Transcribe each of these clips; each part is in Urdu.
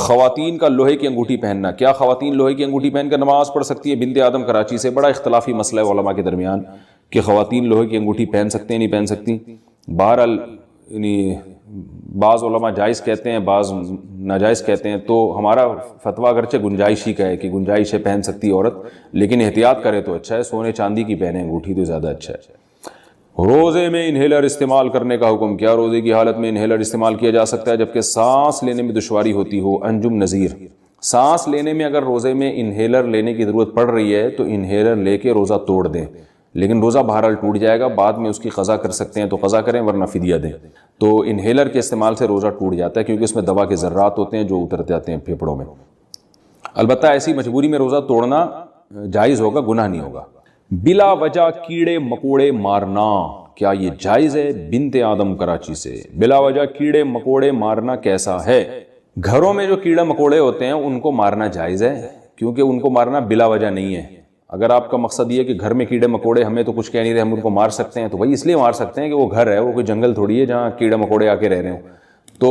خواتین کا لوہے کی انگوٹھی پہننا، کیا خواتین لوہے کی انگوٹھی پہن کر نماز پڑھ سکتی ہے؟ بنت آدم کراچی سے، بڑا اختلافی مسئلہ ہے علماء کے درمیان کہ خواتین لوہے کی انگوٹھی پہن سکتے ہیں نہیں پہن سکتی۔ بہرحال یعنی بعض علماء جائز کہتے ہیں، بعض ناجائز کہتے ہیں، تو ہمارا فتویٰ اگرچہ گنجائش ہی کا ہے کہ گنجائش ہے پہن سکتی عورت، لیکن احتیاط کرے تو اچھا ہے، سونے چاندی کی پہنے انگوٹھی تو زیادہ اچھا ہے۔ روزے میں انہیلر استعمال کرنے کا حکم، کیا روزے کی حالت میں انہیلر استعمال کیا جا سکتا ہے جبکہ سانس لینے میں دشواری ہوتی ہو؟ انجم نذیر، سانس لینے میں اگر روزے میں انہیلر لینے کی ضرورت پڑ رہی ہے تو انہیلر لے کے روزہ توڑ دیں، لیکن روزہ بہرحال ٹوٹ جائے گا، بعد میں اس کی قضا کر سکتے ہیں تو قضا کریں ورنہ فدیہ دیں۔ تو انہیلر کے استعمال سے روزہ ٹوٹ جاتا ہے کیونکہ اس میں دوا کے ذرات ہوتے ہیں جو اتر جاتے ہیں پھیپھڑوں میں۔ البتہ ایسی مجبوری میں روزہ توڑنا جائز ہوگا، گناہ نہیں ہوگا۔ بلا وجہ کیڑے مکوڑے مارنا، کیا یہ جائز ہے؟ بنت آدم کراچی سے، بلا وجہ کیڑے مکوڑے مارنا کیسا ہے؟ گھروں میں جو کیڑے مکوڑے ہوتے ہیں ان کو مارنا جائز ہے، کیونکہ ان کو مارنا بلا وجہ نہیں ہے۔ اگر آپ کا مقصد یہ ہے کہ گھر میں کیڑے مکوڑے ہمیں تو کچھ کہہ نہیں رہے ہم ان کو مار سکتے ہیں، تو وہی اس لیے مار سکتے ہیں کہ وہ گھر ہے، وہ کوئی جنگل تھوڑی ہے جہاں کیڑے مکوڑے آ کے رہ رہے ہوں۔ تو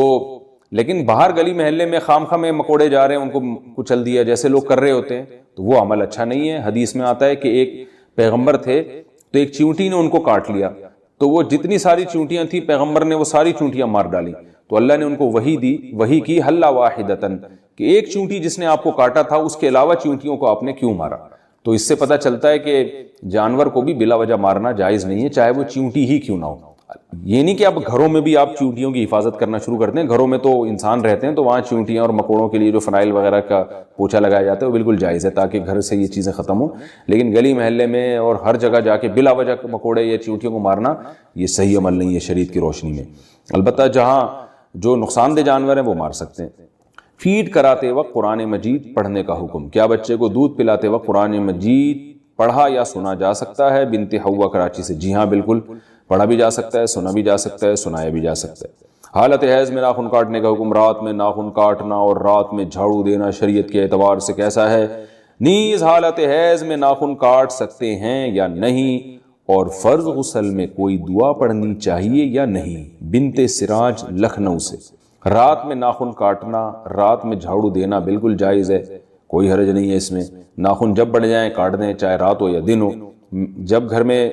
لیکن باہر گلی محلے میں خام خواہ میں مکوڑے جا رہے ہیں ان کو کچل دیا جیسے لوگ کر رہے ہوتے ہیں، تو وہ عمل اچھا نہیں ہے۔ حدیث میں آتا ہے کہ ایک پیغمبر تھے تو ایک چیونٹی نے ان کو کاٹ لیا، تو وہ جتنی ساری چونٹیاں تھیں پیغمبر نے وہ ساری چونٹیاں مار ڈالی، تو اللہ نے ان کو وحی دی، وحی کی حل واحدتن، کہ ایک چونٹی جس نے آپ کو کاٹا تھا اس کے علاوہ چونٹیوں کو آپ نے کیوں مارا؟ تو اس سے پتہ چلتا ہے کہ جانور کو بھی بلا وجہ مارنا جائز نہیں ہے، چاہے وہ چونٹی ہی کیوں نہ ہو۔ یہ نہیں کہ اب گھروں میں بھی آپ چونٹیوں کی حفاظت کرنا شروع کرتے ہیں، گھروں میں تو انسان رہتے ہیں تو وہاں چونٹیاں اور مکوڑوں کے لیے جو فنائل وغیرہ کا پوچھا لگایا جاتا ہے وہ بالکل جائز ہے تاکہ گھر سے یہ چیزیں ختم ہوں، لیکن گلی محلے میں اور ہر جگہ جا کے بلا وجہ مکوڑے یا چونٹیوں کو مارنا یہ صحیح عمل نہیں ہے شریعت کی روشنی میں۔ البتہ جہاں جو نقصان دہ جانور ہیں وہ مار سکتے ہیں۔ فیڈ کراتے وقت قرآن مجید پڑھنے کا حکم، کیا بچے کو دودھ پلاتے وقت قرآن مجید پڑھا یا سنا جا سکتا ہے؟ بنت حوا کراچی سے، جی ہاں بالکل، پڑھا بھی جا سکتا ہے، سنا بھی جا سکتا ہے، سنایا بھی جا سکتا ہے۔ حالت حیض میں ناخن کاٹنے کا حکم، رات میں ناخن کاٹنا اور رات میں جھاڑو دینا شریعت کے اعتبار سے کیسا ہے؟ نیز حالت حیض میں ناخن کاٹ سکتے ہیں یا نہیں، اور فرض غسل میں کوئی دعا پڑھنی چاہیے یا نہیں؟ بنت سراج لکھنؤ سے، رات میں ناخن کاٹنا، رات میں جھاڑو دینا بالکل جائز ہے، کوئی حرج نہیں ہے اس میں، ناخن جب بڑھ جائیں کاٹ دیں چاہے رات ہو یا دن ہو، جب گھر میں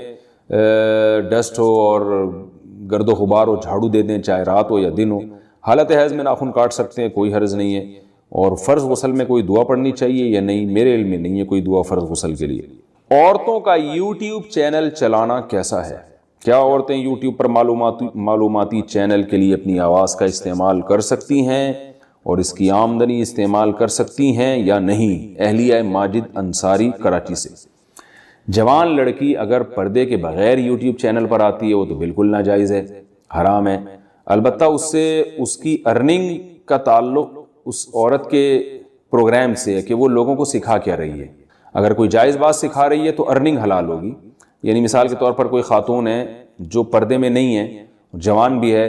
ڈسٹ ہو اور گرد و غبار ہو جھاڑو دے دیں چاہے رات ہو یا دن ہو۔ حالت حیض میں ناخن کاٹ سکتے ہیں، کوئی حرج نہیں ہے، اور فرض غسل میں کوئی دعا پڑھنی چاہیے یا نہیں؟ میرے علم میں نہیں ہے کوئی دعا فرض غسل کے لیے۔ عورتوں کا یوٹیوب چینل چلانا کیسا ہے؟ کیا عورتیں یوٹیوب پر معلوماتی چینل کے لیے اپنی آواز کا استعمال کر سکتی ہیں اور اس کی آمدنی استعمال کر سکتی ہیں یا نہیں؟ اہلیہ ماجد انصاری کراچی سے، جوان لڑکی اگر پردے کے بغیر یوٹیوب چینل پر آتی ہے وہ تو بالکل ناجائز ہے، حرام ہے۔ البتہ اس سے اس کی ارننگ کا تعلق اس عورت کے پروگرام سے ہے کہ وہ لوگوں کو سکھا کیا رہی ہے۔ اگر کوئی جائز بات سکھا رہی ہے تو ارننگ حلال ہوگی، یعنی مثال کے طور پر کوئی خاتون ہے جو پردے میں نہیں ہے، جوان بھی ہے،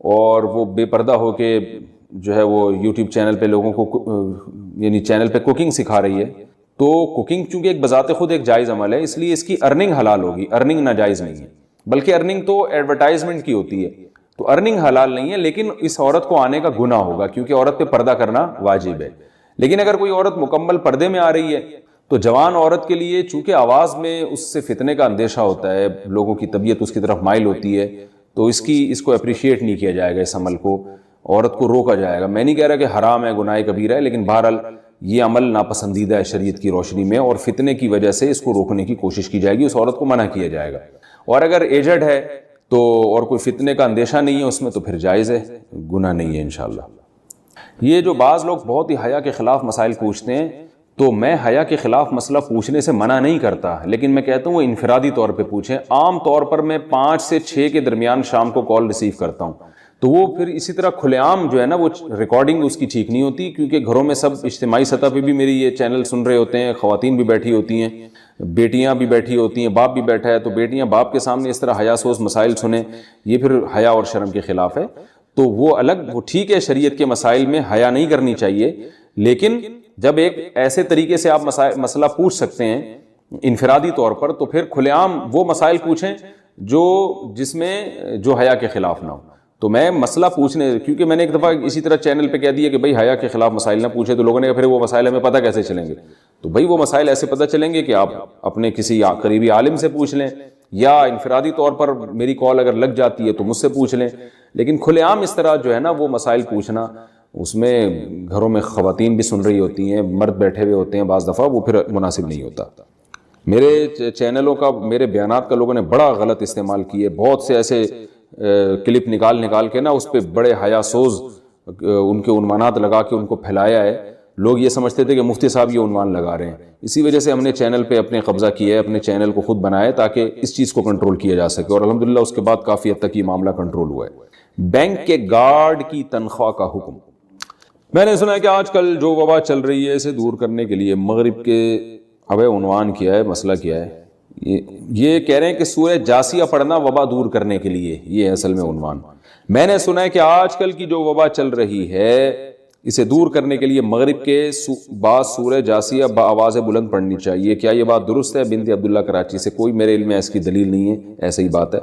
اور وہ بے پردہ ہو کے جو ہے وہ یوٹیوب چینل پہ لوگوں کو یعنی چینل پہ کوکنگ سکھا رہی ہے، تو کوکنگ چونکہ ایک بذات خود ایک جائز عمل ہے اس لیے اس کی ارننگ حلال ہوگی، ارننگ ناجائز نہیں ہے، بلکہ ارننگ تو ایڈورٹائزمنٹ کی ہوتی ہے، تو ارننگ حلال نہیں ہے، لیکن اس عورت کو آنے کا گناہ ہوگا کیونکہ عورت پہ پردہ کرنا واجب ہے۔ لیکن اگر کوئی عورت مکمل پردے میں آ رہی ہے تو جوان عورت کے لیے چونکہ آواز میں اس سے فتنے کا اندیشہ ہوتا ہے، لوگوں کی طبیعت اس کی طرف مائل ہوتی ہے، تو اس کو اپریشیٹ نہیں کیا جائے گا، اس عمل کو عورت کو روکا جائے گا۔ میں نہیں کہہ رہا کہ حرام ہے، گناہ کبیرہ ہے، لیکن بہرحال یہ عمل ناپسندیدہ ہے شریعت کی روشنی میں، اور فتنے کی وجہ سے اس کو روکنے کی کوشش کی جائے گی، اس عورت کو منع کیا جائے گا۔ اور اگر ایجڈ ہے تو اور کوئی فتنے کا اندیشہ نہیں ہے اس میں تو پھر جائز ہے، گناہ نہیں ہے انشاءاللہ۔ یہ جو بعض لوگ بہت ہی حیا کے خلاف مسائل پوچھتے ہیں، تو میں حیا کے خلاف مسئلہ پوچھنے سے منع نہیں کرتا، لیکن میں کہتا ہوں وہ انفرادی طور پہ پوچھیں۔ عام طور پر میں 5 سے 6 کے درمیان شام کو کال ریسیو کرتا ہوں، تو وہ پھر اسی طرح کھلے عام جو ہے نا وہ ریکارڈنگ اس کی ٹھیک نہیں ہوتی، کیونکہ گھروں میں سب اجتماعی سطح پہ بھی میری یہ چینل سن رہے ہوتے ہیں، خواتین بھی بیٹھی ہوتی ہیں، بیٹیاں بھی بیٹھی ہوتی ہیں، باپ بھی بیٹھا ہے، تو بیٹیاں باپ کے سامنے اس طرح حیا سوز مسائل سنیں، یہ پھر حیا اور شرم کے خلاف ہے۔ تو وہ الگ، وہ ٹھیک ہے شریعت کے مسائل میں حیا نہیں کرنی چاہیے، لیکن جب ایک ایسے طریقے سے آپ مسئلہ پوچھ سکتے ہیں انفرادی طور پر، تو پھر کھلے عام وہ مسائل پوچھیں جس میں جو حیا کے خلاف نہ ہو۔ تو میں مسئلہ پوچھنے، کیونکہ میں نے ایک دفعہ اسی طرح چینل پہ کہہ دیا کہ بھائی حیا کے خلاف مسائل نہ پوچھے، تو لوگوں نے کہا پھر وہ مسائل ہمیں پتہ کیسے چلیں گے؟ تو بھائی وہ مسائل ایسے پتہ چلیں گے کہ آپ اپنے کسی قریبی عالم سے پوچھ لیں، یا انفرادی طور پر میری کال اگر لگ جاتی ہے تو مجھ سے پوچھ لیں. لیکن کھلے عام اس طرح جو ہے نا وہ مسائل پوچھنا، اس میں گھروں میں خواتین بھی سن رہی ہوتی ہیں، مرد بیٹھے ہوئے ہوتے ہیں، بعض دفعہ وہ پھر مناسب نہیں ہوتا. میرے چینلوں کا، میرے بیانات کا لوگوں نے بڑا غلط استعمال کیے، بہت سے ایسے کلپ نکال کے نا اس پہ بڑے حیا سوز ان کے عنوانات لگا کے ان کو پھیلایا ہے. لوگ یہ سمجھتے تھے کہ مفتی صاحب یہ عنوان لگا رہے ہیں. اسی وجہ سے ہم نے چینل پہ اپنے قبضہ کیا ہے، اپنے چینل کو خود بنایا تاکہ اس چیز کو کنٹرول کیا جا سکے، اور الحمدللہ اس کے بعد کافی حد تک یہ معاملہ کنٹرول ہوا ہے. بینک کے گارڈ کی تنخواہ کا حکم. میں نے سنا ہے کہ آج کل جو وبا چل رہی ہے اسے دور کرنے کے لیے مغرب کے عنوان کیا ہے، مسئلہ کیا ہے، یہ کہہ رہے ہیں کہ سورہ جاسیہ پڑھنا وبا دور کرنے کے لیے، یہ اصل میں عنوان. میں نے سنا ہے کہ آج کل کی جو وبا چل رہی ہے اسے دور کرنے کے لیے مغرب کے بعد سورہ جاسیہ بآواز بلند پڑھنی چاہیے. کیا یہ بات درست ہے؟ بنت عبداللہ کراچی سے. کوئی میرے علم میں اس کی دلیل نہیں ہے، ایسے ہی بات ہے.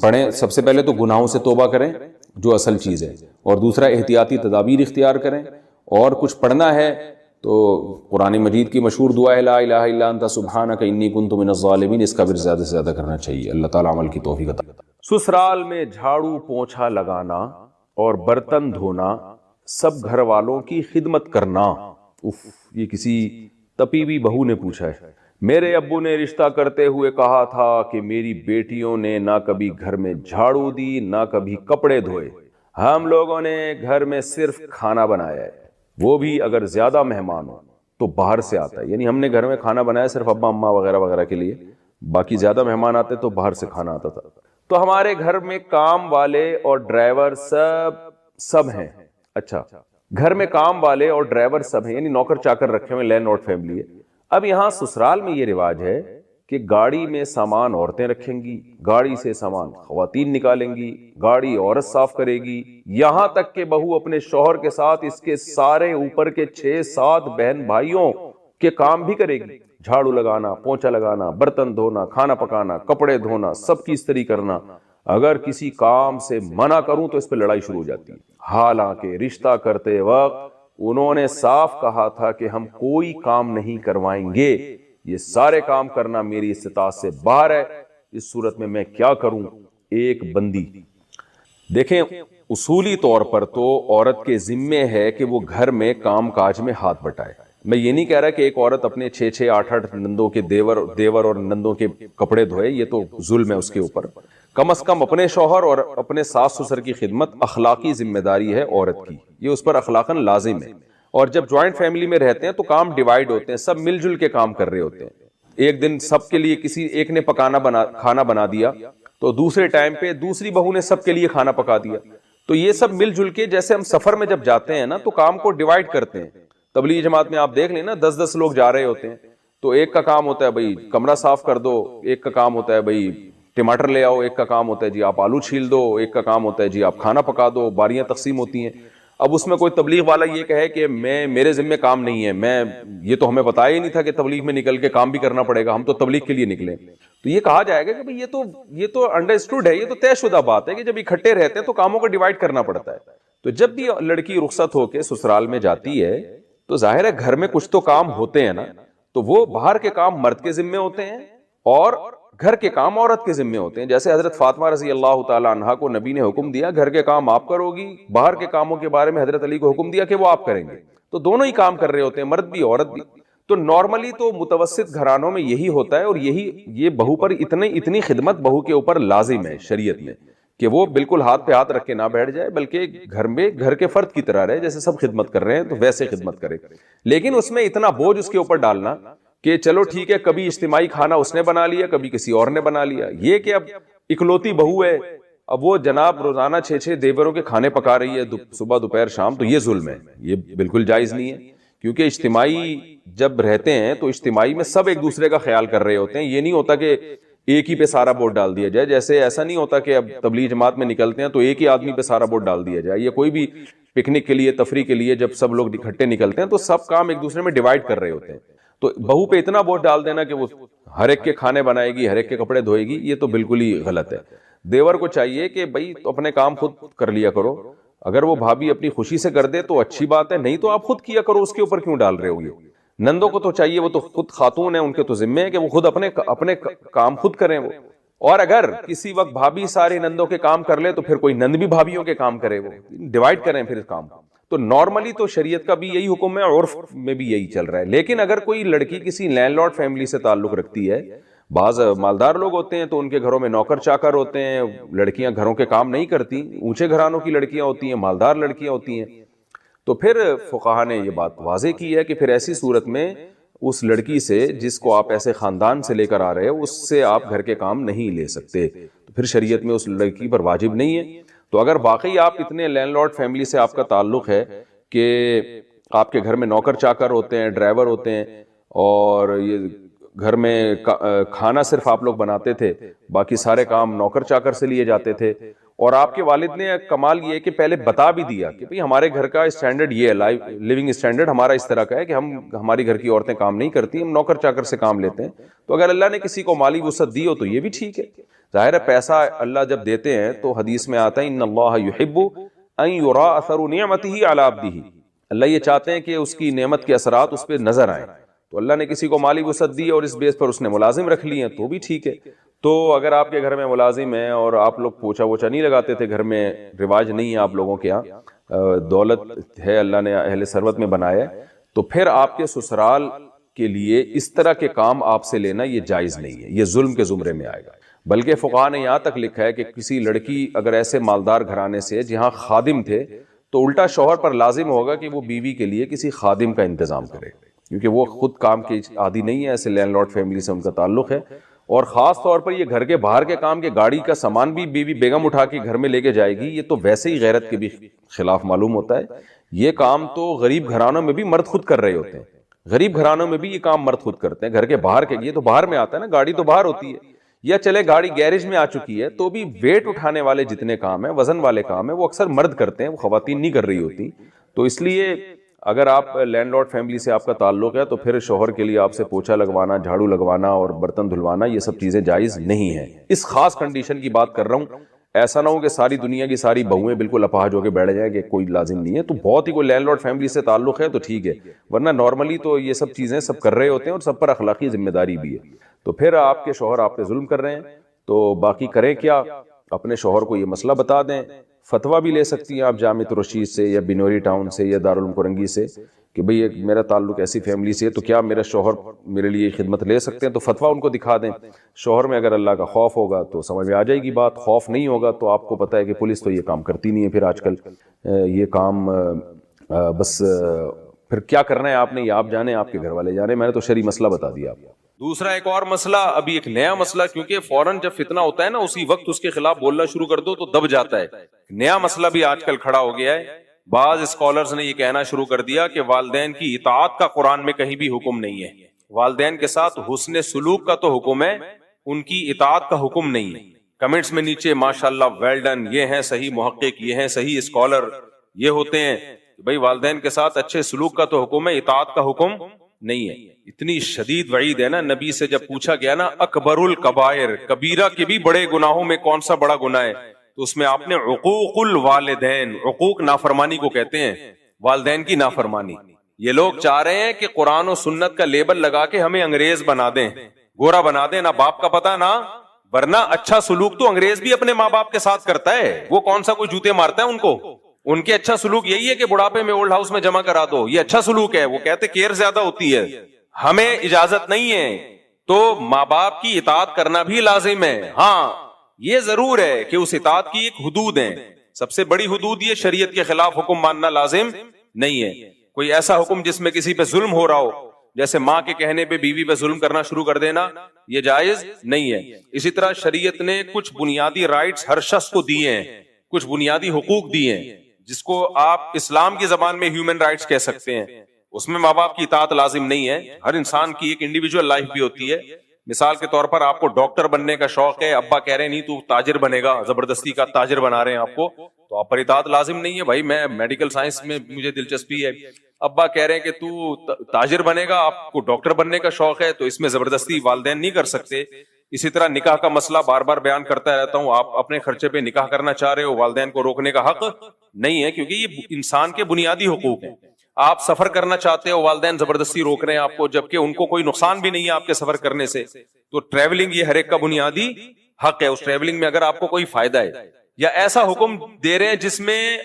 پڑھیں. سب سے پہلے تو گناہوں سے توبہ کریں جو اصل چیز ہے، اور دوسرا احتیاطی تدابیر اختیار کریں. اور کچھ پڑھنا ہے تو قرآن مجید کی مشہور دعا ہے لا الہ الا انت سبحانک انی کنت من الظالمین، اس کا بھی زیادہ سے زیادہ کرنا چاہیے. اللہ تعالیٰ عمل کی توفیق عطا. سسرال میں جھاڑو پونچھا لگانا اور برتن دھونا، سب گھر والوں کی خدمت کرنا. یہ کسی تپیوی بہو نے پوچھا ہے. میرے ابو نے رشتہ کرتے ہوئے کہا تھا کہ میری بیٹیوں نے نہ کبھی گھر میں جھاڑو دی نہ کبھی کپڑے دھوئے. ہم لوگوں نے گھر میں صرف کھانا بنایا ہے، وہ بھی اگر زیادہ مہمان ہو تو باہر سے آتا ہے. یعنی ہم نے گھر میں کھانا بنایا صرف ابا اماں وغیرہ وغیرہ کے لیے، باقی زیادہ مہمان آتے تو باہر سے کھانا آتا تھا. تو ہمارے گھر میں کام والے اور ڈرائیور سب ہیں. اچھا، گھر میں کام والے اور ڈرائیور سب ہیں، یعنی نوکر چاکر رکھے ہوئے، لینڈ لارڈ فیملی ہے. اب یہاں سسرال میں یہ رواج ہے کہ گاڑی میں سامان عورتیں رکھیں گی، گاڑی سے سامان خواتین نکالیں گی، گاڑی عورت صاف کرے گی، یہاں تک کہ بہو اپنے شوہر کے ساتھ اس کے سارے اوپر کے 6-7 بہن بھائیوں کے کام بھی کرے گی. جھاڑو لگانا، پونچھا لگانا، برتن دھونا، کھانا پکانا، کپڑے دھونا، سب کی استری کرنا. اگر کسی کام سے منع کروں تو اس پہ لڑائی شروع ہو جاتی ہے. حالانکہ رشتہ کرتے وقت انہوں نے صاف کہا تھا کہ ہم کوئی کام نہیں کروائیں گے، یہ سارے کام کرنا میری استطاعت سے باہر ہے. اس صورت میں کیا کروں؟ ایک بندی. دیکھیں، اصولی طور پر تو عورت کے ذمے ہے کہ وہ گھر میں کام کاج میں ہاتھ بٹائے. میں یہ نہیں کہہ رہا کہ ایک عورت اپنے 6-6 8-8 نندوں کے دیور اور نندوں کے کپڑے دھوئے، یہ تو ظلم ہے اس کے اوپر. کم از کم اپنے شوہر اور اپنے ساس سسر کی خدمت اخلاقی ذمہ داری ہے عورت کی، یہ اس پر اخلاقاً لازم ہے. اور جب جوائنٹ فیملی میں رہتے ہیں تو کام ڈیوائیڈ ہوتے ہیں، سب مل جل کے کام کر رہے ہوتے ہیں. ایک دن سب کے لیے کسی ایک نے کھانا بنا دیا تو دوسرے ٹائم پہ دوسری بہو نے سب کے لیے کھانا پکا دیا. تو یہ سب مل جل کے، جیسے ہم سفر میں جب جاتے ہیں نا تو کام کو ڈیوائیڈ کرتے ہیں. تبلیغی جماعت میں آپ دیکھ لیں نا، 10-10 لوگ جا رہے ہوتے ہیں تو ایک کا کام ہوتا ہے بھائی کمرہ صاف کر دو، ایک کا کام ہوتا ہے بھائی ٹماٹر لے آؤ، ایک کا کام ہوتا ہے جی آپ آلو چھیل دو، ایک کا کام ہوتا ہے جی آپ کھانا پکا دو. باریاں تقسیم ہوتی ہیں. اب اس میں کوئی تبلیغ والا یہ کہے کہ میرے ذمہ کام نہیں ہے، یہ تو ہمیں بتایا ہی نہیں تھا کہ تبلیغ میں نکل کے کام بھی کرنا پڑے گا، ہم تو تبلیغ کے لیے نکلے. تو یہ کہا جائے گا کہ بھئی یہ تو انڈرسٹوڈ ہے، یہ تو طے شدہ بات ہے کہ جب اکٹھے رہتے ہیں تو کاموں کو ڈیوائیڈ کرنا پڑتا ہے. تو جب بھی لڑکی رخصت ہو کے سسرال میں جاتی ہے تو ظاہر ہے گھر میں کچھ تو کام ہوتے ہیں نا، تو وہ باہر کے کام مرد کے ذمے ہوتے ہیں اور گھر کے کام عورت کے ذمے ہوتے ہیں. جیسے حضرت فاطمہ رضی اللہ تعالی عنہا کو نبی نے حکم دیا گھر کے کام آپ کرو گی، باہر کے کاموں کے بارے میں حضرت علی کو حکم دیا کہ وہ آپ کریں گے. تو دونوں ہی کام کر رہے ہوتے ہیں، مرد بھی عورت بھی. تو نارملی تو متوسط گھرانوں میں یہی ہوتا ہے، اور یہ بہو پر اتنی خدمت بہو کے اوپر لازم ہے شریعت میں کہ وہ بالکل ہاتھ پہ ہاتھ رکھ کے نہ بیٹھ جائے، بلکہ گھر میں گھر کے فرد کی طرح رہے. جیسے سب خدمت کر رہے ہیں تو ویسے خدمت کرے. لیکن اس میں اتنا بوجھ اس کے اوپر ڈالنا کہ چلو ٹھیک ہے کبھی اجتماعی کھانا اس نے بنا لیا، کبھی کسی اور نے بنا لیا، یہ کہ اب اکلوتی بہو ہے، اب وہ جناب روزانہ 6-6 دیوروں کے کھانے پکا رہی ہے صبح دوپہر شام، تو یہ ظلم ہے، یہ بالکل جائز نہیں ہے. کیونکہ اجتماعی جب رہتے ہیں تو اجتماعی میں سب ایک دوسرے کا خیال کر رہے ہوتے ہیں. یہ نہیں ہوتا کہ ایک ہی پہ سارا ووٹ ڈال دیا جائے. جیسے ایسا نہیں ہوتا کہ اب تبلیغ جماعت میں نکلتے ہیں تو ایک ہی آدمی پہ سارا ووٹ ڈال دیا جائے. یہ کوئی بھی پکنک کے لیے، تفریح کے لیے جب سب لوگ اکٹھے نکلتے ہیں تو سب کام ایک دوسرے میں ڈیوائیڈ کر رہے ہوتے ہیں. تو بہو پہ اتنا ووٹ ڈال دینا کہ وہ ہر ایک کے کھانے بنائے گی، ہر ایک کے کپڑے دھوئے گی، یہ تو بالکل ہی غلط ہے. دیور کو چاہیے کہ بھائی تو اپنے کام خود کر لیا کرو، اگر وہ بھابھی اپنی خوشی سے کر دے تو اچھی بات ہے، نہیں تو آپ خود کیا کرو، اس کے اوپر کیوں ڈال رہے ہو؟ یہ نندوں کو تو چاہیے، وہ تو خود خاتون ہیں، ان کے تو ذمے ہے کہ وہ خود اپنے کام خود کریں وہ. اور اگر کسی وقت بھابھی سارے نندوں کے کام کر لے تو پھر کوئی نند بھی بھابھیوں کے کام کرے، وہ ڈیوائڈ کریں پھر اس کام کو. تو نارملی تو شریعت کا بھی یہی حکم ہے، عرف میں بھی یہی چل رہا ہے. لیکن اگر کوئی لڑکی کسی لینڈ لارڈ فیملی سے تعلق رکھتی ہے، بعض مالدار لوگ ہوتے ہیں تو ان کے گھروں میں نوکر چاکر ہوتے ہیں، لڑکیاں گھروں کے کام نہیں کرتی، اونچے گھرانوں کی لڑکیاں ہوتی ہیں، مالدار لڑکیاں ہوتی ہیں، تو پھر فقہا نے یہ بات واضح کی ہے کہ پھر ایسی صورت میں اس لڑکی سے جس کو آپ ایسے خاندان سے لے کر آ رہے ہیں اس سے آپ گھر کے کام نہیں لے سکتے، تو پھر شریعت میں اس لڑکی پر واجب نہیں ہے. تو اگر واقعی آپ اتنے لینڈ لارڈ فیملی سے آپ کا تعلق ہے کہ آپ کے گھر میں نوکر چاکر ہوتے ہیں، ڈرائیور ہوتے ہیں، اور یہ گھر میں کھانا صرف آپ لوگ بناتے تھے، باقی سارے کام نوکر چاکر سے لیے جاتے تھے، اور آپ کے والد نے کمال یہ کہ پہلے بتا بھی دیا کہ بھئی ہمارے گھر کا اسٹینڈرڈ یہ ہے، لیونگ اسٹینڈرڈ ہمارا اس طرح کا ہے کہ ہماری گھر کی عورتیں کام نہیں کرتی، ہم نوکر چاکر سے کام لیتے ہیں. تو اگر اللہ نے کسی کو مالی وسعت دی ہو تو یہ بھی ٹھیک ہے. ظاہر ہے پیسہ اللہ جب دیتے ہیں تو حدیث میں آتا ہے ان اللہ یحب ان یرا اثر نعمته علی عبده، اللہ یہ چاہتے ہیں کہ اس کی نعمت کے اثرات اس پہ نظر آئیں. تو اللہ نے کسی کو مالی وسعت دی اور اس بیس پر اس نے ملازم رکھ لی ہیں تو بھی ٹھیک ہے. تو اگر آپ کے گھر میں ملازم ہیں اور آپ لوگ پوچھا ووچھا نہیں لگاتے تھے، گھر میں رواج نہیں ہے آپ لوگوں کے یہاں، دولت ہے اللہ نے اہل ثروت میں بنایا ہے، تو پھر آپ کے سسرال کے لیے اس طرح کے کام آپ سے لینا یہ جائز نہیں ہے، یہ ظلم کے زمرے میں آئے گا. بلکہ فقہا نے یہاں تک لکھا ہے کہ کسی لڑکی اگر ایسے مالدار گھرانے سے جہاں خادم تھے تو الٹا شوہر پر لازم ہوگا کہ وہ بیوی کے لیے کسی خادم کا انتظام کرے، کیونکہ وہ خود کام کی عادی نہیں ہے، ایسے لینڈ لارڈ فیملی سے ان کا تعلق ہے. اور خاص طور پر یہ گھر کے باہر کے کام کے گاڑی کا سامان بھی بیوی بیگم اٹھا کے گھر میں لے کے جائے گی، یہ تو ویسے ہی غیرت کے بھی خلاف معلوم ہوتا ہے. یہ کام تو غریب گھرانوں میں بھی مرد خود کر رہے ہوتے ہیں، غریب گھرانوں میں بھی یہ کام مرد خود کرتے ہیں، گھر کے باہر کے، یہ تو باہر میں آتا ہے نا، گاڑی تو باہر ہوتی ہے، یا چلے گاڑی گیریج میں آ چکی ہے تو بھی ویٹ اٹھانے والے جتنے کام ہیں، وزن والے کام ہیں، وہ اکثر مرد کرتے ہیں، وہ خواتین نہیں کر رہی ہوتی. تو اس لیے اگر آپ لینڈ لارڈ فیملی سے آپ کا تعلق ہے تو پھر شوہر کے لیے آپ سے پوچھا لگوانا، جھاڑو لگوانا اور برتن دھلوانا یہ سب چیزیں جائز نہیں ہیں. اس خاص کنڈیشن کی بات کر رہا ہوں، ایسا نہ ہو کہ ساری دنیا کی ساری بہویں بالکل اپاہج ہو کے بیٹھ جائیں کہ کوئی لازم نہیں ہے. تو بہت ہی کوئی لینڈ لارڈ فیملی سے تعلق ہے تو ٹھیک ہے، ورنہ نارملی تو یہ سب چیزیں سب کر رہے ہوتے ہیں اور سب پر اخلاقی ذمہ داری بھی ہے. تو پھر آپ کے شوہر آپ پہ ظلم کر رہے ہیں تو باقی کریں کیا؟ اپنے شوہر کو یہ مسئلہ بتا دیں. فتویٰ بھی لے سکتی ہیں آپ جامع رشید سے یا بنوری ٹاؤن سے یا دارالعلوم کرنگی سے کہ بھئی میرا تعلق ایسی فیملی سے ہے تو کیا میرا شوہر میرے لیے خدمت لے سکتے ہیں؟ تو فتویٰ ان کو دکھا دیں. شوہر میں اگر اللہ کا خوف ہوگا تو سمجھ میں آ جائے گی بات، خوف نہیں ہوگا تو آپ کو پتہ ہے کہ پولیس تو یہ کام کرتی نہیں ہے. پھر آج کل یہ کام بس پھر کیا کرنا ہے آپ نے، یہ آپ جانیں، آپ کے گھر والے جانیں. میں نے تو شرعی مسئلہ بتا دیا آپ کو. دوسرا ایک اور مسئلہ، ابھی ایک نیا مسئلہ، کیونکہ فوراً جب فتنہ ہوتا ہے نا اسی وقت اس کے خلاف بولنا شروع کر دو تو دب جاتا ہے. نیا مسئلہ بھی آج کل کھڑا ہو گیا ہے. بعض اسکالرز نے یہ کہنا شروع کر دیا کہ والدین کی اطاعت کا قرآن میں کہیں بھی حکم نہیں ہے. والدین کے ساتھ حسن سلوک کا تو حکم ہے، ان کی اطاعت کا حکم نہیں ہے. کمنٹس میں نیچے ماشاءاللہ ویل ڈن، یہ ہیں صحیح محقق، یہ ہیں صحیح اسکالر، یہ ہوتے ہیں بھئی والدین کے ساتھ اچھے سلوک کا تو حکم ہے، اطاعت کا حکم نہیں ہے. اتنی شدید وعید ہے نا. نبی سے جب پوچھا گیا نا اکبر الکبائر، کبیرہ کے بھی بڑے گناہوں میں کون سا بڑا گناہ ہے، تو اس میں آپ نے عقوق الوالدین، عقوق نافرمانی کو کہتے ہیں، والدین کی نافرمانی. یہ لوگ چاہ رہے ہیں کہ قرآن و سنت کا لیبل لگا کے ہمیں انگریز بنا دیں، گورا بنا دیں، نہ باپ کا پتہ نہ، ورنہ اچھا سلوک تو انگریز بھی اپنے ماں باپ کے ساتھ کرتا ہے. وہ کون سا کوئی جوتے مارتا ہے ان کو؟ ان کے اچھا سلوک یہی ہے کہ بڑھاپے میں اولڈ ہاؤس میں جمع کرا دو، یہ اچھا سلوک ہے. وہ کہتے کیئر زیادہ ہوتی ہے، ہمیں اجازت نہیں ہے. تو ماں باپ کی اطاعت کرنا بھی لازم ہے. ہاں یہ ضرور ہے کہ اس اطاعت کی ایک حدود ہے. سب سے بڑی حدود یہ شریعت کے خلاف حکم ماننا لازم نہیں ہے. کوئی ایسا حکم جس میں کسی پہ ظلم ہو رہا ہو، جیسے ماں کے کہنے پہ بیوی پہ ظلم کرنا شروع کر دینا، یہ جائز نہیں ہے. اسی طرح شریعت نے کچھ بنیادی رائٹس ہر شخص کو دیے ہیں، کچھ بنیادی حقوق دیے ہیں جس کو آپ اسلام کی زبان میں ہیومن رائٹس کہہ سکتے ہیں. اس میں ماں باپ کی اطاعت لازم نہیں ہے. ہر انسان کی ایک انڈیویجول لائف بھی ہوتی ہے. مثال کے طور پر آپ کو ڈاکٹر بننے کا شوق ہے، ابا کہہ رہے ہیں نہیں تو تاجر بنے گا، زبردستی کا تاجر بنا رہے ہیں آپ کو، تو آپ پر اطاعت لازم نہیں ہے. بھائی میں میڈیکل سائنس میں مجھے دلچسپی ہے، ابا کہہ رہے ہیں کہ تو تاجر بنے گا، آپ کو ڈاکٹر بننے کا شوق ہے، تو اس میں زبردستی والدین نہیں کر سکتے. اسی طرح نکاح کا مسئلہ بار بار بیان کرتا رہتا ہوں، آپ اپنے خرچے پہ نکاح کرنا چاہ رہے ہو، والدین کو روکنے کا حق نہیں ہے، کیونکہ یہ انسان کے بنیادی حقوق ہیں. آپ سفر کرنا چاہتے ہو، والدین زبردستی روک رہے ہیں آپ کو، جبکہ ان کو کوئی نقصان بھی نہیں ہے آپ کے سفر کرنے سے. تو ٹریولنگ یہ ہر ایک کا بنیادی حق ہے. اس ٹریولنگ میں اگر آپ کو کوئی فائدہ ہے، یا ایسا حکم دے رہے ہیں جس میں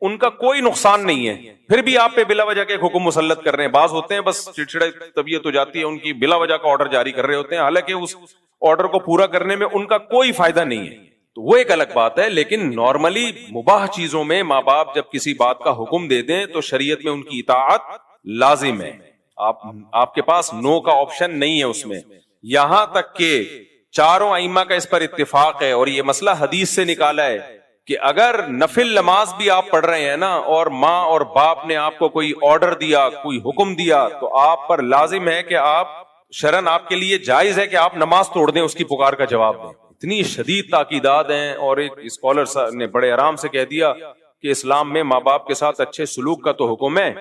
ان کا کوئی نقصان نہیں ہے، پھر بھی آپ پہ بلا وجہ کے حکم مسلط کر رہے ہیں. بعض ہوتے ہیں بس چڑچڑے طبیعت ہو جاتی ہے ان کی، بلا وجہ کا آرڈر جاری کر رہے ہوتے ہیں، حالانکہ اس آرڈر کو پورا کرنے میں ان کا کوئی فائدہ نہیں ہے. تو وہ ایک الگ بات ہے. لیکن نارملی مباح چیزوں میں ماں باپ جب کسی بات کا حکم دے دیں تو شریعت میں ان کی اطاعت لازم ہے. آپ کے پاس نو کا آپشن نہیں ہے اس میں. یہاں تک کہ چاروں ائمہ کا اس پر اتفاق ہے، اور یہ مسئلہ حدیث سے نکالا ہے، کہ اگر نفل نماز بھی آپ پڑھ رہے ہیں نا، اور ماں اور باپ نے آپ کو کوئی آرڈر دیا، کوئی حکم دیا، تو آپ پر لازم ہے کہ آپ شرعن آپ کے لیے جائز ہے کہ آپ نماز توڑ دیں، اس کی پکار کا جواب دیں. اتنی شدید تاکیدات ہیں. اور ایک اسکالر نے بڑے آرام سے کہہ دیا کہ اسلام میں ماں باپ کے ساتھ اچھے سلوک کا تو حکم ہے،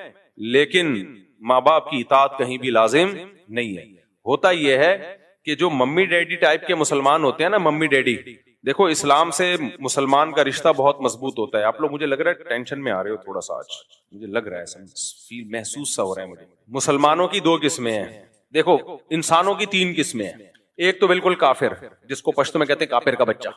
لیکن ماں باپ کی اطاعت کہیں بھی لازم نہیں ہے. ہوتا یہ ہے کہ جو ممی ڈیڈی ٹائپ کے مسلمان ہوتے ہیں نا، ممی ڈیڈی، دیکھو اسلام سے مسلمان کا رشتہ بہت مضبوط ہوتا ہے. آپ لوگ مجھے لگ رہا ہے ٹینشن میں آ رہے ہو تھوڑا سا، آج مجھے لگ رہا ہے فیل محسوس سا ہو رہا ہے مجھے. مسلمانوں کی دو قسمیں ہیں. دیکھو انسانوں کی تین قسمیں ہیں. ایک تو بالکل کافر، جس کو پشتو میں کہتے ہیں کافر کا بچہ.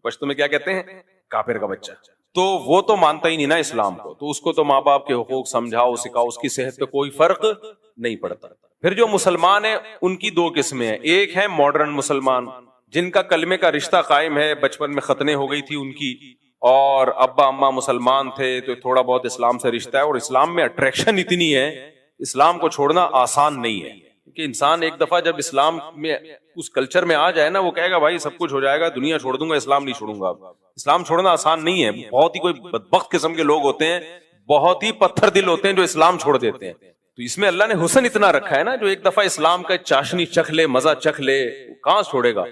پشتو میں کیا کہتے ہیں؟ کافر کا بچہ. تو وہ تو مانتا ہی نہیں نا اسلام کو، تو اس کو تو ماں باپ کے حقوق سمجھاؤ سکھاؤ، اس کی صحت پہ کوئی فرق نہیں پڑتا. پھر جو مسلمان ہیں ان کی دو قسمیں ہیں. ایک ہے ماڈرن مسلمان، جن کا کلمے کا رشتہ قائم ہے، بچپن میں ختنیں ہو گئی تھی ان کی، اور ابا اماں مسلمان تھے تو تھوڑا بہت اسلام سے رشتہ ہے، اور اسلام میں اٹریکشن اتنی ہے، اسلام کو چھوڑنا آسان نہیں ہے. کہ انسان ایک دفعہ جب اسلام میں اس کلچر میں آ جائے نا، وہ کہے گا بھائی سب کچھ ہو جائے گا، دنیا چھوڑ دوں گا، اسلام نہیں چھوڑوں گا. اسلام چھوڑنا آسان نہیں ہے. بہت ہی کوئی بدبخت قسم کے لوگ ہوتے ہیں، بہت ہی پتھر دل ہوتے ہیں جو اسلام چھوڑ دیتے ہیں. تو اس میں اللہ نے حسن اتنا رکھا ہے نا، جو ایک دفعہ اسلام کا چاشنی چکھ لے، مزہ چکھ لے، کہاں چھوڑے گا.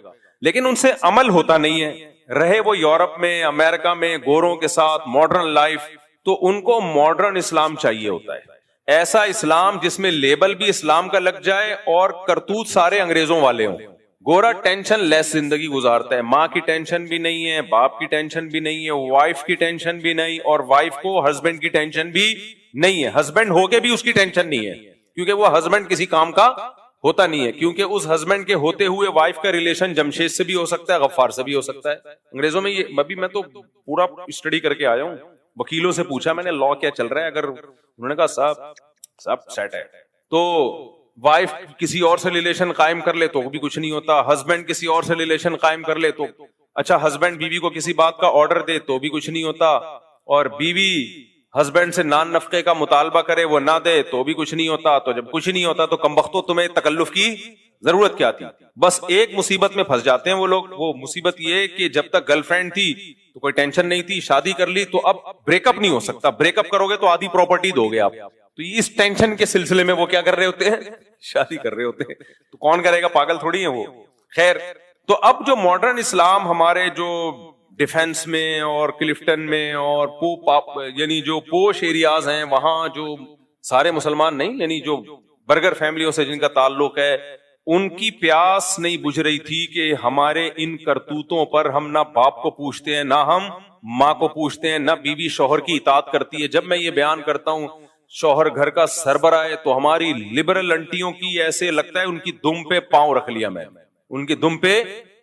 لیکن ان سے عمل ہوتا نہیں ہے. رہے وہ یورپ میں، امریکہ میں، گوروں کے ساتھ ماڈرن لائف، تو ان کو ماڈرن اسلام چاہیے ہوتا ہے. ایسا اسلام جس میں لیبل بھی اسلام کا لگ جائے اور کرتوت سارے انگریزوں والے ہوں. گورا ٹینشن لیس زندگی گزارتا ہے، ماں کی ٹینشن بھی نہیں ہے، باپ کی ٹینشن بھی نہیں ہے، وائف کی ٹینشن بھی نہیں، اور وائف کو ہسبینڈ کی ٹینشن بھی نہیں ہے. ہسبینڈ ہو کے بھی اس کی ٹینشن نہیں ہے، کیونکہ وہ ہسبینڈ کسی کام کا ہوتا نہیں ہے. کیونکہ اس ہسبینڈ کے ہوتے ہوئے وائف کا ریلیشن جمشید سے بھی ہو سکتا ہے، غفار سے بھی ہو سکتا ہے. انگریزوں میں یہ ابھی میں تو پورا اسٹڈی کر کے آیا ہوں، وکیلوں سے پوچھا میں نے لا کیا چل رہا ہے، اگر انہوں نے کہا صاحب سیٹ ہے، تو وائف کسی اور سے ریلیشن قائم کر لے تو بھی کچھ نہیں ہوتا، ہسبینڈ کسی اور سے ریلیشن قائم کر لے تو اچھا، ہسبینڈ بیوی کو کسی بات کا آرڈر دے تو بھی کچھ نہیں ہوتا، اور بیوی ہسبینڈ سے نان نفقے کا مطالبہ کرے وہ نہ دے تو بھی کچھ نہیں ہوتا. تو جب کچھ نہیں ہوتا تو کمبختو تمہیں تکلف کی ضرورت کیا تھی. بس ایک مصیبت میں پھنس جاتے ہیں وہ لوگ. وہ مصیبت یہ کہ جب تک گرل فرینڈ تھی تو کوئی ٹینشن نہیں تھی، شادی کر لی تو اب بریک اپ نہیں ہو سکتا. بریک اپ کرو گے تو آدھی پراپرٹی دو گے آپ. تو اس ٹینشن کے سلسلے میں وہ کیا کر رہے ہوتے ہیں؟ شادی کر رہے ہوتے ہیں. تو کون کرے گا؟ پاگل تھوڑی ہیں وہ. خیر، تو اب جو ماڈرن اسلام ہمارے جو ڈیفنس میں اور کلفٹن میں اور یعنی جو پوش ایریاز ہیں وہاں جو سارے مسلمان نہیں، یعنی جو برگر فیملیوں سے جن کا تعلق ہے، ان کی پیاس نہیں بجھ رہی تھی کہ ہمارے ان کرتوتوں پر ہم نہ باپ کو پوچھتے ہیں، نہ ہم ماں کو پوچھتے ہیں، نہ بیوی شوہر کی اطاعت کرتی ہے. جب میں یہ بیان کرتا ہوں شوہر گھر کا سربراہ ہے تو ہماری لبرل انٹیوں کی ایسے لگتا ہے ان کی دم پہ پاؤں رکھ لیا میں. ان کی دم پہ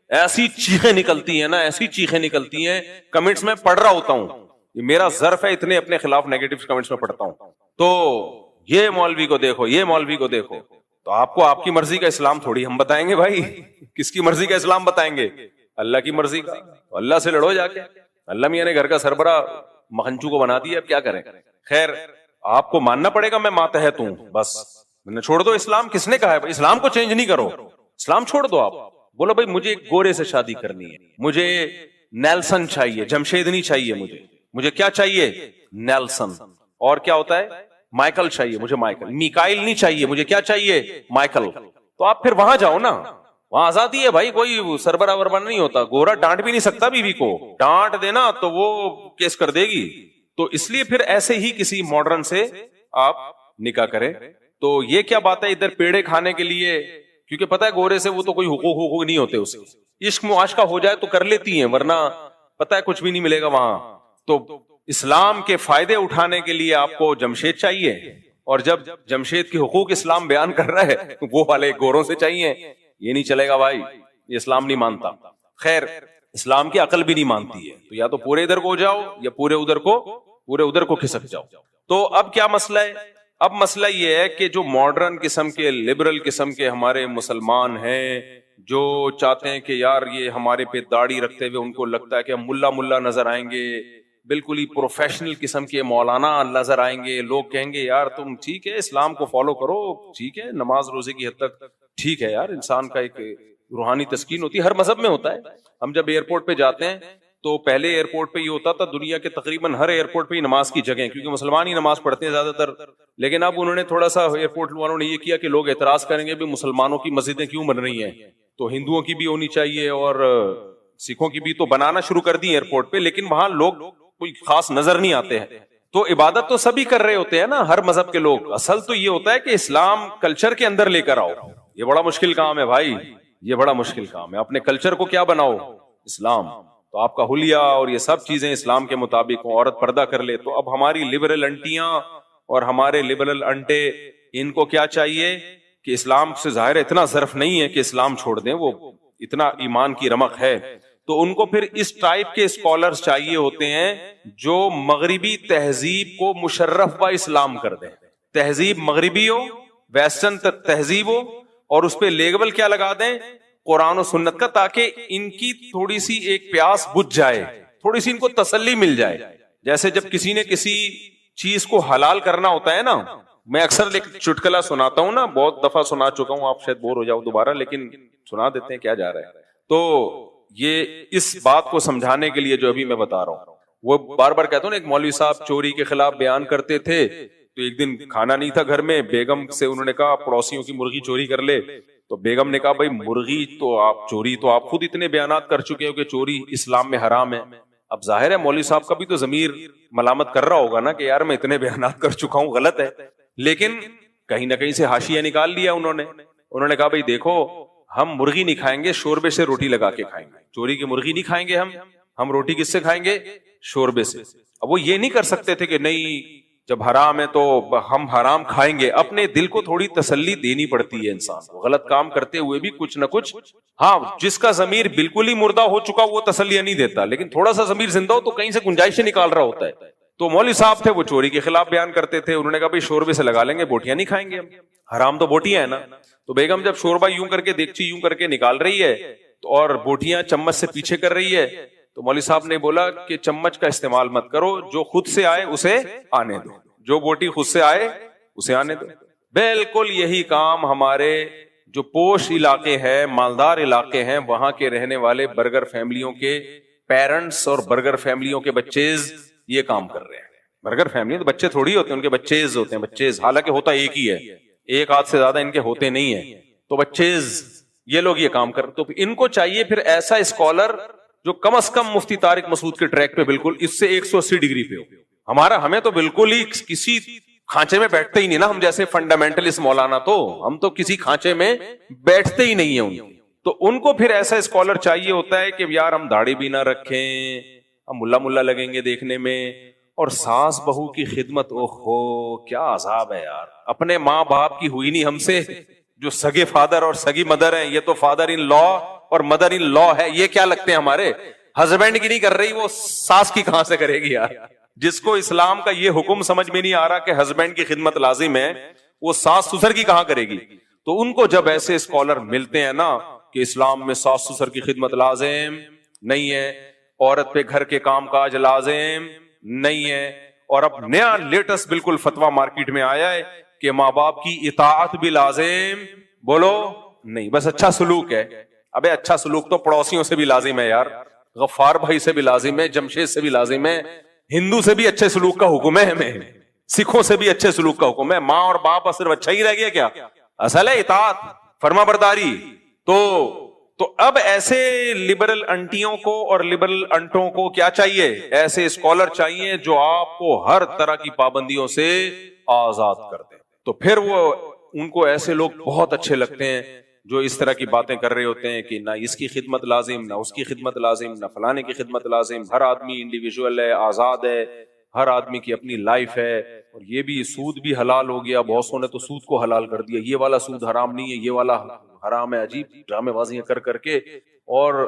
ایسی چیخیں نکلتی ہیں نا، ایسی چیخیں نکلتی ہیں. کمنٹس میں پڑھ رہا ہوتا ہوں، یہ میرا ظرف ہے، اتنے اپنے خلاف نیگیٹو کمنٹس میں پڑھتا ہوں. تو یہ مولوی کو دیکھو، یہ مولوی کو دیکھو. تو آپ کو آپ کی مرضی کا اسلام تھوڑی ہم بتائیں گے بھائی. کس کی مرضی کا اسلام بتائیں گے؟ اللہ کی مرضی کا. تو اللہ سے لڑو جا کے. اللہ میاں نے گھر کا سربراہ مکھنچو کو بنا دیا، اب کیا کریں. خیر، آپ کو ماننا پڑے گا میں ماتحت ہوں، بس میں نے چھوڑ دو اسلام. کس نے کہا ہے اسلام کو چینج نہیں کرو، اسلام چھوڑ دو. آپ بولو بھائی مجھے ایک گورے سے شادی کرنی ہے، مجھے نیلسن چاہیے، جمشیدنی چاہیے، مجھے کیا چاہیے؟ نیلسن. اور کیا ہوتا ہے؟ مائیکل چاہیے، مجھے مائیکل. میکائل نہیں چاہیے، مجھے کیا چاہیے؟ مائیکل. تو آپ پھر وہاں جاؤ نا، وہاں آزادی ہے بھائی، کوئی سربراہ وربراہ نہیں ہوتا. گورا ڈانٹ بھی نہیں سکتا بیوی کو، ڈانٹ دینا تو وہ کیس کر دے گی. تو اس لیے پھر ایسے ہی کسی ماڈرن سے آپ نکاح کریں. تو یہ کیا بات ہے ادھر پیڑے کھانے کے لیے؟ کیونکہ پتہ ہے گورے سے وہ تو کوئی حقوق نہیں ہوتے اسے. عشق معاشقہ ہو جائے تو کر لیتی ہیں، ورنہ پتہ ہے کچھ بھی نہیں ملے گا وہاں. تو اسلام کے فائدے اٹھانے کے لیے آپ کو جمشید چاہیے، اور جب جمشید کے حقوق اسلام بیان کر رہا ہے وہ والے گوروں سے چاہیے. یہ نہیں چلے گا بھائی، یہ اسلام نہیں مانتا. خیر اسلام کی عقل بھی نہیں مانتی ہے، تو یا تو پورے ادھر کو ہو جاؤ یا پورے ادھر کو کھسک جاؤ. تو اب کیا مسئلہ ہے؟ اب مسئلہ یہ ہے کہ جو ماڈرن قسم کے لبرل قسم کے ہمارے مسلمان ہیں، جو چاہتے ہیں کہ یار یہ ہمارے پہ داڑھی رکھتے ہوئے ان کو لگتا ہے کہ ہم ملا نظر آئیں گے، بالکل ہی پروفیشنل قسم کے مولانا نظر آئیں گے. لوگ کہیں گے یار تم ٹھیک ہے اسلام کو فالو کرو، ٹھیک ہے نماز روزے کی حد تک ٹھیک ہے یار، انسان کا ایک روحانی تسکین ہوتی ہے، ہر مذہب میں ہوتا ہے. ہم جب ایئرپورٹ پہ جاتے ہیں تو پہلے ایئرپورٹ پہ یہ ہوتا تھا، دنیا کے تقریباً ہر ایئرپورٹ پہ نماز کی جگہ، کیونکہ مسلمان ہی نماز پڑھتے ہیں زیادہ تر. لیکن اب انہوں نے تھوڑا سا ایئرپورٹ والوں نے یہ کیا کہ لوگ اعتراض کریں گے بھی مسلمانوں کی مسجدیں کیوں بن رہی ہیں، تو ہندوؤں کی بھی ہونی چاہیے اور سکھوں کی بھی. تو بنانا شروع کر دی ایئرپورٹ پہ، لیکن وہاں لوگ کوئی خاص نظر نہیں آتے ہیں. تو عبادت تو سبھی کر رہے ہوتے ہیں نا، ہر مذہب کے لوگ. اصل تو یہ ہوتا ہے کہ اسلام کلچر کے اندر لے کر آؤ. یہ بڑا مشکل کام ہے بھائی، یہ بڑا مشکل کام ہے. اپنے کلچر کو کیا بناؤ؟ اسلام. تو آپ کا حلیہ اور یہ سب چیزیں اسلام کے مطابق ہوں، عورت پردہ کر لے. تو اب ہماری لبرل انٹیاں اور ہمارے لبرل انٹے، ان کو کیا چاہیے کہ اسلام سے ظاہر اتنا ظرف نہیں ہے کہ اسلام چھوڑ دیں، وہ اتنا ایمان کی رمق ہے. تو ان کو پھر اس ٹائپ کے اسکالرز چاہیے ہوتے ہیں جو مغربی تہذیب کو مشرف با اسلام کر دیں. تہذیب مغربی ہو، ویسٹرن تہذیب ہو، اور اس پہ لیبل کیا لگا دیں؟ قرآن و سنت کا، تاکہ ان کی تھوڑی سی ایک پیاس بجھ جائے، تھوڑی سی ان کو تسلی مل جائے. جیسے جب کسی نے کسی چیز کو حلال کرنا ہوتا ہے نا، میں اکثر چٹکلا سناتا ہوں نا، بہت دفعہ سنا چکا ہوں، آپ شاید بور ہو جاؤ دوبارہ، لیکن سنا دیتے ہیں، کیا جا رہا ہے. تو یہ اس بات کو سمجھانے کے لیے جو ابھی میں بتا رہا ہوں، وہ بار بار کہتا ہوں نا، ایک مولوی صاحب چوری کے خلاف بیان کرتے تھے. تو ایک دن کھانا نہیں تھا گھر میں، بیگم سے انہوں نے کہا پڑوسیوں کی مرغی چوری کر لے. تو بیگم نے کہا بھائی مرغی تو آپ چوری تو آپ خود اتنے بیانات کر چکے ہو کہ چوری اسلام میں حرام ہے. اب ظاہر ہے مولوی صاحب کا بھی تو ضمیر ملامت کر رہا ہوگا نا کہ یار میں اتنے بیانات کر چکا ہوں، غلط ہے. لیکن کہیں نہ کہیں سے حاشیہ نکال لیا انہوں نے کہا بھائی دیکھو ہم مرغی نہیں کھائیں گے، شوربے سے روٹی لگا کے کھائیں گے. چوری کی مرغی نہیں کھائیں گے ہم روٹی کس سے کھائیں گے؟ شوربے سے. اب وہ یہ نہیں کر سکتے تھے کہ نہیں جب حرام ہے تو ہم حرام کھائیں گے. اپنے دل کو تھوڑی تسلی دینی پڑتی ہے انسان کو، غلط کام کرتے ہوئے بھی کچھ نہ کچھ. ہاں جس کا ضمیر بالکل ہی مردہ ہو چکا وہ تسلیہ نہیں دیتا، لیکن تھوڑا سا ضمیر زندہ ہو تو کہیں سے گنجائشیں نکال رہا ہوتا ہے. تو مولوی صاحب تھے وہ چوری کے خلاف بیان کرتے تھے. انہوں نے کہا بھائی شوربے سے لگا لیں گے، بوٹیاں نہیں کھائیں گے ہم، حرام تو بوٹیاں ہیں نا. تو بیگم جب شوربہ یوں کر کے دیگچی یوں کر کے نکال رہی ہے اور بوٹیاں چمچ سے پیچھے کر رہی ہے، تو مولوی صاحب نے بولا کہ چمچ کا استعمال مت کرو، جو خود سے آئے اسے آنے دو، جو بوٹی خود سے آئے اسے آنے دو. بالکل یہی کام ہمارے جو پوش علاقے ہیں، مالدار علاقے ہیں، وہاں کے رہنے والے برگر فیملیوں کے پیرنٹس اور برگر فیملیوں کے بچیز یہ کام کر رہے ہیں. برگر فیملی تو بچے تھوڑی ہوتے ہیں، ان کے بچیز ہوتے ہیں، بچیز، حالانکہ ہوتا ایک ہی ہے، ایک ہاتھ سے زیادہ ان کے ہوتے نہیں ہیں. تو بچیز یہ لوگ یہ کام کر، تو ان کو چاہیے پھر ایسا اسکالر جو کم از کم مفتی طارق مسعود کے ٹریک پہ بالکل اس سے 180 ڈگری پہ ہو. ہمیں تو بالکل ہی کسی کھانچے میں بیٹھتے ہی نہیں نا، ہم جیسے فنڈامنٹلسٹ مولانا تو ہم تو کسی کھانچے میں بیٹھتے ہی نہیں ہیں. تو ان کو پھر ایسا اسکالر چاہیے ہوتا ہے کہ یار ہم داڑھی بھی نہ رکھیں، ہم ملا لگیں گے دیکھنے میں، اور ساس بہو کی خدمت، اوہو کیا عذاب ہے یار. اپنے ماں باپ کی ہوئی نہیں ہم سے، جو سگے فادر اور سگی مدر ہیں، یہ تو فادر ان لا اور مدر ان لا ہے، یہ کیا لگتے ہیں ہمارے؟ ہسبینڈ کی نہیں کر رہی، وہ ساس کی کہاں سے کرے گی یار؟ جس کو اسلام کا یہ حکم سمجھ میں نہیں آ رہا کہ ہسبینڈ کی خدمت لازم ہے، وہ ساس سسر کی کہاں کرے گی؟ تو ان کو جب ایسے اسکالر ملتے ہیں نا کہ اسلام میں ساس سسر کی خدمت لازم نہیں ہے، عورت پہ گھر کے کام کاج لازم نہیں ہے، اور اب نیا لیٹسٹ بالکل فتویٰ مارکیٹ میں آیا ہے کہ ماں باپ کی اطاعت بھی لازم، بولو نہیں، بس اچھا سلوک ہے. ابے اچھا سلوک تو پڑوسیوں سے بھی لازم ہے یار، غفار بھائی سے بھی لازم ہے، جمشید سے بھی لازم ہے، ہندو سے بھی اچھے سلوک کا حکم ہے ہمیں، سکھوں سے بھی اچھے سلوک کا حکم ہے. ماں اور باپ صرف اچھا ہی رہ گیا کیا؟ اصل ہے اطاعت، فرما برداری. تو اب ایسے لبرل انٹیوں کو اور لبرل انٹوں کو کیا چاہیے؟ ایسے اسکالر چاہیے جو آپ کو ہر طرح کی پابندیوں سے آزاد کر دیں. تو پھر وہ ان کو ایسے لوگ بہت اچھے لگتے ہیں. جو اس طرح کی باتیں کر رہے ہوتے ہیں کہ نہ اس کی خدمت لازم، نہ اس کی خدمت لازم، نہ فلانے کی خدمت لازم، ہر آدمی انڈیویجول ہے، آزاد ہے، ہر آدمی کی اپنی لائف ہے، اور یہ بھی سود بھی حلال ہو گیا، بہت سو نے تو سود کو حلال کر دیا، یہ والا سود حرام نہیں ہے، یہ والا حرام ہے، عجیب ڈرامے بازیاں کر کر کے، اور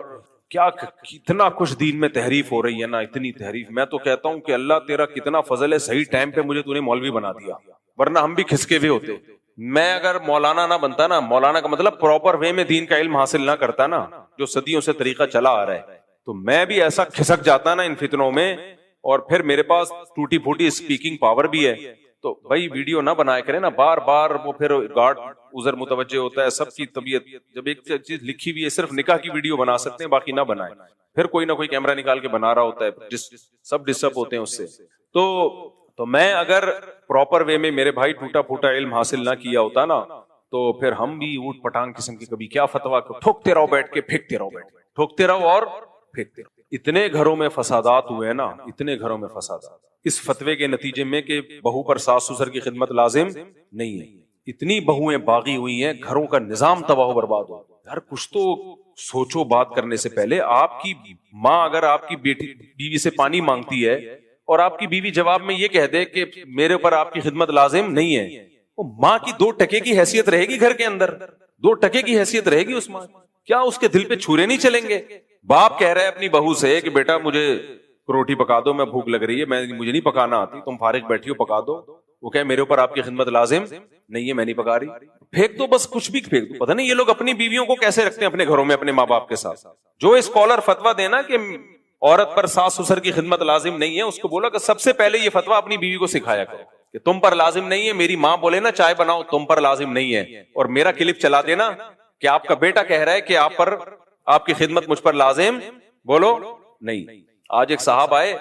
کیا کتنا کچھ دین میں تحریف ہو رہی ہے نا، اتنی تحریف. میں تو کہتا ہوں کہ اللہ تیرا کتنا فضل ہے، صحیح ٹائم پہ مجھے تو نے مولوی بنا دیا، ورنہ ہم بھی کھسکے ہوئے ہوتے. میں اگر مولانا نہ بنتا نا، مولانا کا مطلب پراپر وے میں دین کا علم حاصل نہ کرتا نا، جو صدیوں سے طریقہ چلا آ رہا ہے، تو میں بھی ایسا کھسک جاتا نا ان فتنوں میں. اور پھر میرے پاس ٹوٹی پھوٹی اسپیکنگ پاور بھی ہے، تو بھائی ویڈیو نہ بنایا کرے نا بار بار، وہ پھر گارڈ ادھر متوجہ ہوتا ہے. سب کی طبیعت، جب ایک چیز لکھی ہوئی ہے صرف نکاح کی ویڈیو بنا سکتے ہیں، باقی نہ بنائیں. پھر کوئی نہ کوئی کیمرہ نکال کے بنا رہا ہوتا ہے، سب ڈسٹرب ہوتے ہیں اس سے. تو میں اگر پراپر وے میں میرے بھائی ٹوٹا پھوٹا علم حاصل نہ کیا ہوتا نا، تو پھر ہم بھی اوٹ پٹانگ قسم کی کبھی کیا فتوا ٹھوکتے رہو بیٹھ کے، پھینکتے رہو بیٹھ کے، ٹھوکتے رہو اور پھینکتے رہو. اتنے گھروں میں فسادات ہوئے نا، اتنے گھروں میں فسادات اس فتوے کے نتیجے میں کہ بہو پر ساس سسر کی خدمت لازم نہیں ہے. اتنی بہویں باغی ہوئی ہیں، گھروں کا نظام تباہ و برباد ہو. یار کچھ تو سوچو بات کرنے سے پہلے. آپ کی ماں اگر آپ کی بیوی سے پانی مانگتی ہے اور آپ کی بیوی جواب میں یہ کہہ دے کہ میرے اوپر آپ کی خدمت لازم نہیں ہے، وہ ماں کی 2 ٹکے کی حیثیت رہے گی گھر کے اندر؟ 2 ٹکے کی حیثیت رہے گی اس ماں؟ کیا اس کے دل پہ چھرے نہیں چلیں گے؟ باپ کہہ رہا ہے اپنی بہو سے کہ بیٹا مجھے روٹی پکا دو، میں بھوک لگ رہی ہے، مجھے نہیں پکانا آتی، تم فارغ بیٹھی ہو پکا دو. وہ کہ میرے اوپر آپ کی خدمت لازم نہیں ہے، میں نہیں پکا رہی. پھینک دو بس، کچھ بھی پھینک دو. پتہ نہیں یہ لوگ اپنی بیویوں کو کیسے رکھتے ہیں اپنے گھروں میں اپنے ماں باپ کے ساتھ. جو اسکالر فتوا دینا کہ عورت پر ساس سسر کی خدمت لازم نہیں ہے، اس کو بولا کہ سب سے پہلے یہ فتوا اپنی بیوی کو سکھایا کرو کہ تم پر لازم نہیں ہے. میری ماں بولے نا چائے بناؤ، تم پر لازم نہیں ہے، اور میرا کلپ چلا دینا کہ آپ کا بیٹا کہہ رہا ہے کہ آپ کی خدمت مجھ پر لازم، بولو نہیں. آج ایک صاحب آئے،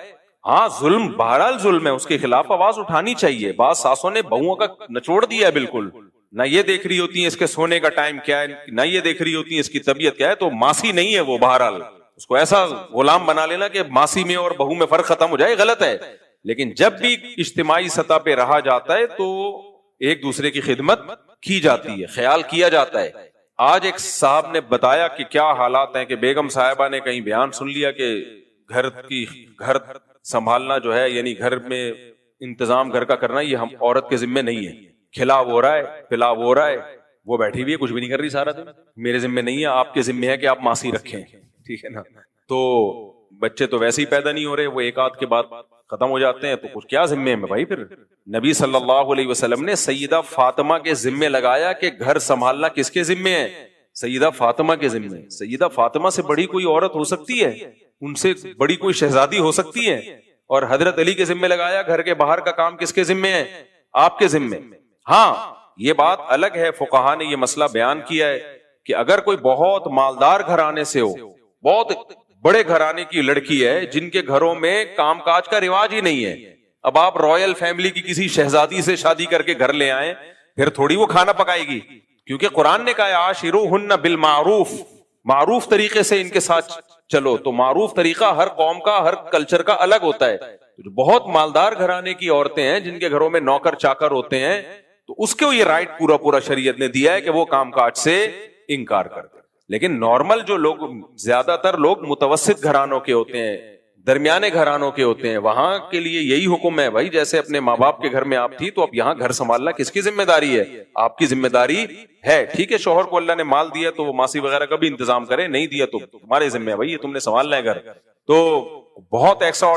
ہاں ظلم بہرحال ظلم ہے، اس کے خلاف آواز اٹھانی چاہیے. بعض ساسوں نے بہوؤں کا نچوڑ دیا ہے بالکل، نہ یہ دیکھ رہی ہوتی ہیں اس کے سونے کا ٹائم کیا ہے، نہ یہ دیکھ رہی ہوتی ہیں اس کی طبیعت کیا ہے. تو ماسی نہیں ہے وہ، بہرحال اس کو ایسا غلام بنا لینا کہ ماسی میں اور بہو میں فرق ختم ہو جائے، غلط ہے. لیکن جب بھی اجتماعی سطح پہ رہا جاتا ہے تو ایک دوسرے کی خدمت کی جاتی ہے، خیال کیا جاتا ہے. آج ایک صاحب نے بتایا کہ کیا حالات ہیں کہ بیگم صاحبہ نے کہیں بیان سن لیا کہ گھر سنبھالنا جو ہے، یعنی گھر میں انتظام گھر کا کرنا، یہ ہم عورت کے ذمہ نہیں ہے. کھلا ہو رہا ہے، پلا ہو رہا ہے، وہ بیٹھی ہوئی ہے کچھ بھی نہیں کر رہی سارا دن، میرے ذمہ نہیں ہے، آپ کے ذمہ ہے کہ آپ ماسی رکھیں. ٹھیک ہے نا؟ تو بچے تو ویسے ہی پیدا نہیں ہو رہے، وہ ایک آدھ کے بعد ختم ہو جاتے ہیں، تو کچھ کیا ذمے میں بھائی. پھر نبی صلی اللہ علیہ وسلم نے سیدہ فاطمہ کے ذمے لگایا کہ گھر سنبھالنا کس کے ذمے ہے؟ سیدہ فاطمہ کے ذمے. سیدہ فاطمہ سے بڑی کوئی عورت ہو سکتی ہے؟ ان سے بڑی کوئی شہزادی ہو سکتی ہے؟ اور حضرت علی کے ذمے لگایا گھر کے باہر کا کام کس کے ذمے ہے؟ آپ کے ذمے. ہاں یہ بات الگ ہے، فقہا نے یہ مسئلہ بیان کیا ہے کہ اگر کوئی بہت مالدار گھرانے سے ہو، بہت بڑے گھرانے کی لڑکی ہے جن کے گھروں میں کام کاج کا رواج ہی نہیں ہے، اب آپ رائل فیملی کی کسی شہزادی سے شادی کر کے گھر لے آئیں، پھر تھوڑی وہ کھانا پکائے گی. کیونکہ قرآن نے کہا عاشروہن بالمعروف، معروف طریقے سے ان کے ساتھ چلو. تو معروف طریقہ ہر قوم کا، ہر کلچر کا الگ ہوتا ہے. جو بہت مالدار گھرانے کی عورتیں ہیں جن کے گھروں میں نوکر چاکر ہوتے ہیں، تو اس کو یہ رائٹ پورا شریعت نے دیا ہے کہ وہ کام کاج سے انکار کر دے. لیکن نارمل جو لوگ، زیادہ تر لوگ متوسط گھرانوں کے ہوتے ہیں، درمیانے گھرانوں کے ہوتے ہیں، وہاں کے لیے یہی حکم ہے بھائی، جیسے اپنے ماں باپ کے گھر میں آپ تھی تو اب یہاں گھر سنبھالنا کس کی ذمہ داری ہے؟ آپ کی ذمہ داری ہے. ٹھیک ہے شوہر کو اللہ نے مال دیا تو وہ ماسی وغیرہ کا بھی انتظام کرے، نہیں دیا تو تمہارے ذمہ ہے بھائی، یہ تم نے سنبھالنا ہے گھر. تو بہت ایکسٹرا